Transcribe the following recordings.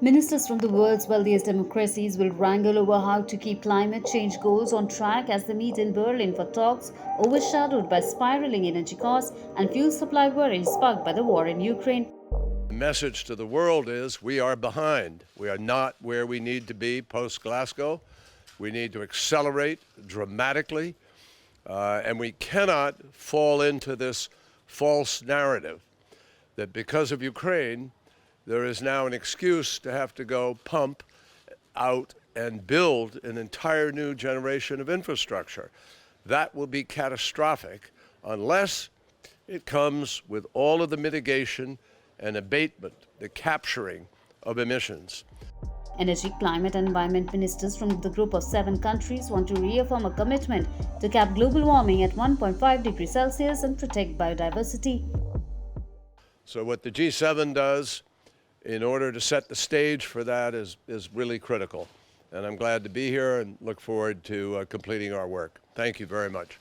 Ministers from the world's wealthiest democracies will wrangle over how to keep climate change goals on track as they meet in Berlin for talks overshadowed by spiraling energy costs and fuel supply worries sparked by the war in Ukraine. The message to the world is we are behind. We are not where we need to be post-Glasgow. We need to accelerate dramatically, and we cannot fall into this false narrative that because of Ukraine, there is now an excuse to have to go pump out and build an entire new generation of infrastructure. That will be catastrophic unless it comes with all of the mitigation and abatement, the capturing of emissions. Energy, climate and environment ministers from the group of 7 countries want to reaffirm a commitment to cap global warming at 1.5 degrees Celsius and protect biodiversity. So what the G7 does in order to set the stage for that is really critical. And I'm glad to be here and look forward to completing our work. Thank you very much.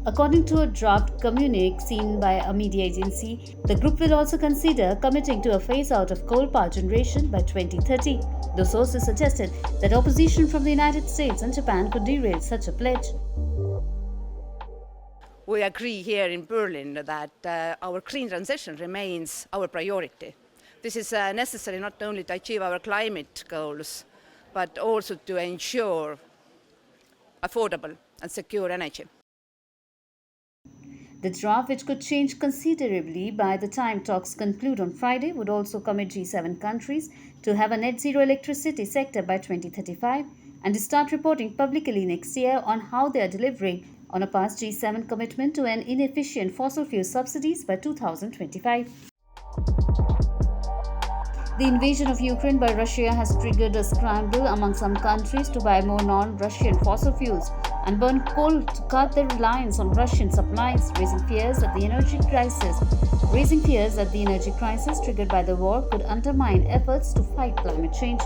According to a draft communique seen by a media agency, the group will also consider committing to a phase-out of coal-power generation by 2030. The sources suggested that opposition from the United States and Japan could derail such a pledge. We agree here in Berlin that our clean transition remains our priority. This is necessary not only to achieve our climate goals, but also to ensure affordable and secure energy. The draft, which could change considerably by the time talks conclude on Friday, would also commit G7 countries to have a net zero electricity sector by 2035 and to start reporting publicly next year on how they are delivering on a past G7 commitment to end inefficient fossil fuel subsidies by 2025. The invasion of Ukraine by Russia has triggered a scramble among some countries to buy more non-Russian fossil fuels and burn coal to cut their reliance on Russian supplies, raising fears that the energy crisis triggered by the war could undermine efforts to fight climate change.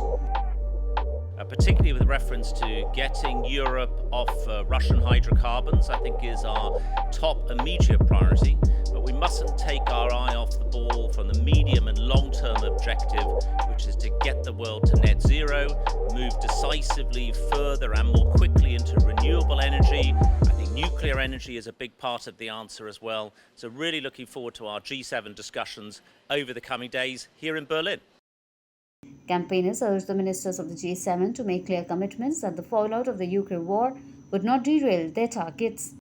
Particularly with reference to getting Europe off Russian hydrocarbons, I think is our top immediate priority. But we mustn't take our eye off the ball from the medium and long-term objective, which is to get the world to net zero, move decisively further and more quickly into renewable energy. I think nuclear energy is a big part of the answer as well. So really looking forward to our G7 discussions over the coming days here in Berlin. Campaigners urged the ministers of the G7 to make clear commitments that the fallout of the Ukraine war would not derail their targets.